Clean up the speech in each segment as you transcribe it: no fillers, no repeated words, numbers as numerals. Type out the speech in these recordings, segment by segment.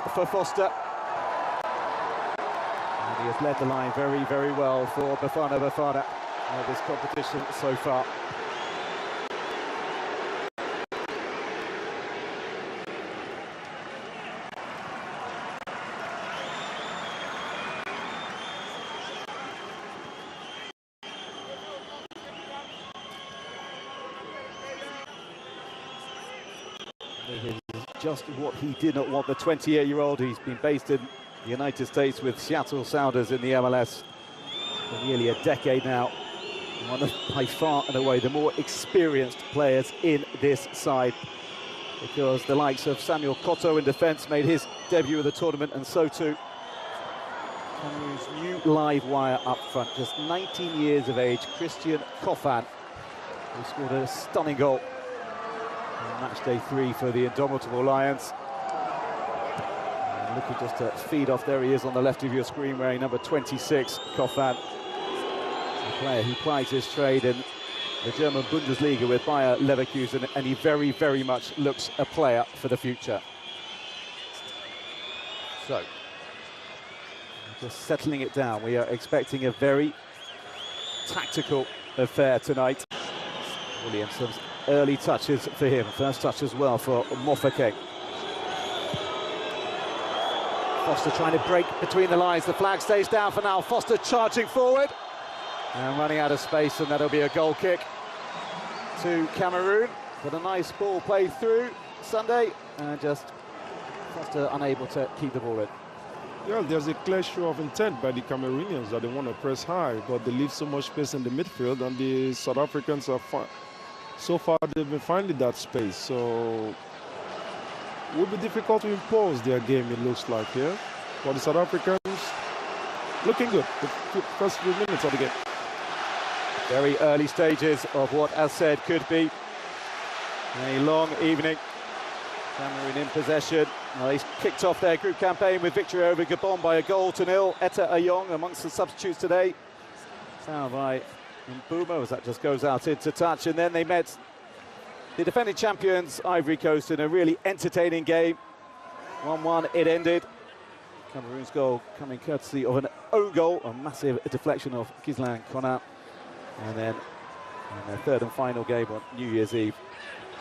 for Foster. And he has led the line very, very well for Bafana Bafana in this competition so far. Just what he did not want, the 28-year-old. He's been based in the United States with Seattle Sounders in the MLS for nearly a decade now. One of, by far and away, the more experienced players in this side, because the likes of Samuel Cotto in defence made his debut of the tournament, and so too Cameroon's new live wire up front, just 19 years of age, Christian Coffin, who scored a stunning goal on match day 3 for the indomitable Lions. And looking just to feed off, there he is on the left of your screen, wearing number 26, Coffin. A player who plies his trade in the German Bundesliga with Bayer Leverkusen, and he very, very much looks a player for the future. So, just settling it down, we are expecting a very tactical affair tonight. Williamson's early touches for him, first touch as well for MOROCCO. Foster trying to break between the lines, the flag stays down for now. Foster charging forward and running out of space, and that'll be a goal kick to Cameroon. But a nice ball played through Sunday, and just Foster unable to keep the ball in. Yeah, there's a clear show of intent by the Cameroonians that they want to press high, but they leave so much space in the midfield, and the South Africans are so far they've been finding that space. So it will be difficult to impose their game, it looks like here. For the South Africans, looking good the first few minutes of the game. Very early stages of what, as said, could be a long evening. Cameroon in possession. Well, he's kicked off their group campaign with victory over Gabon by 1-0. Etta Ayong amongst the substitutes today. Foul by Mbuma as that just goes out into touch. And then they met the defending champions Ivory Coast in a really entertaining game. 1-1 it ended. Cameroon's goal coming courtesy of an own goal, a massive deflection of Ghislain Conat. And then in their third and final game on New Year's Eve,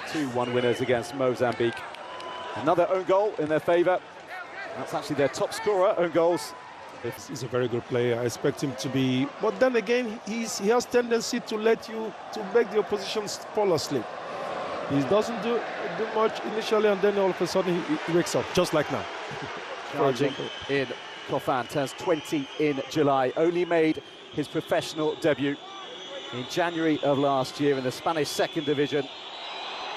2-1 winners against Mozambique. Another own goal in their favour. That's actually their top scorer, own goals. He's a very good player. I expect him to be, but then again, he has tendency to make the opposition fall asleep. He doesn't do much initially, and then all of a sudden he wakes up, just like now. Charging in, Coffin turns 20 in July. Only made his professional debut in January of last year in the Spanish second division.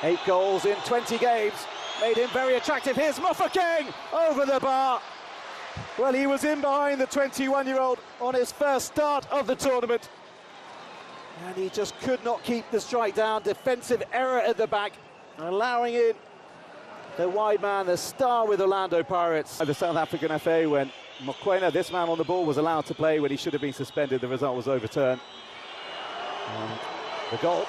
8 goals in 20 games. Made him very attractive. Here's MOROCCO over the bar. Well, he was in behind the 21-year-old on his first start of the tournament, and he just could not keep the strike down. Defensive error at the back, allowing in the wide man, the star with Orlando Pirates. The South African FA, when Mokoena, this man on the ball, was allowed to play when he should have been suspended. The result was overturned. And the goal.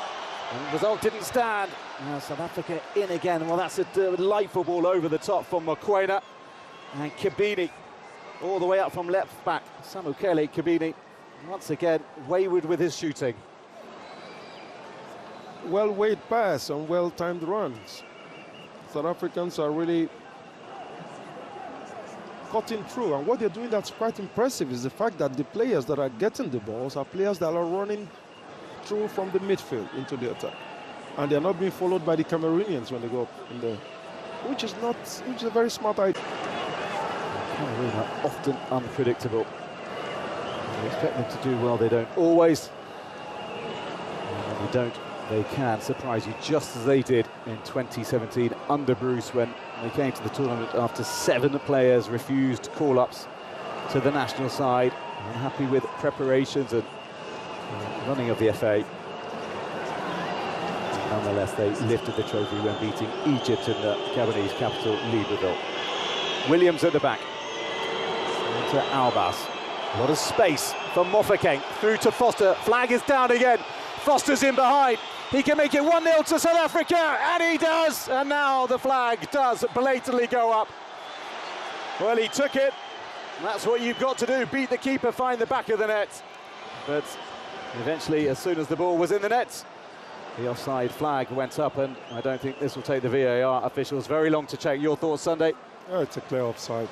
And the result didn't stand. Now South Africa in again. Well, that's a delightful ball over the top from Mokoena. And Kabini, all the way up from left back. Samukele Kabini, once again, wayward with his shooting. Well-weighed pass and well-timed runs. South Africans are really cutting through. And what they're doing that's quite impressive is the fact that the players that are getting the balls are players that are running through from the midfield into the attack, and they're not being followed by the Cameroonians when they go up in there, which is a very smart idea. Cameroon are often unpredictable. You expect them to do well, they don't always. And when they don't, they can surprise you, just as they did in 2017 under Bruce, when they came to the tournament after 7 players refused call-ups to the national side. Unhappy with preparations and running of the FA. Nonetheless, they lifted the trophy when beating Egypt in the Gabonese capital, Libreville. Williams at the back. Into Albas. A lot of space for MOROCCO. Through to Foster. Flag is down again. Foster's in behind. He can make it 1-0 to South Africa, and he does. And now the flag does blatantly go up. Well, he took it. That's what you've got to do, beat the keeper, find the back of the net. But eventually, as soon as the ball was in the net, the offside flag went up, and I don't think this will take the VAR officials very long to check. Your thoughts, Sunday? It's a clear offside.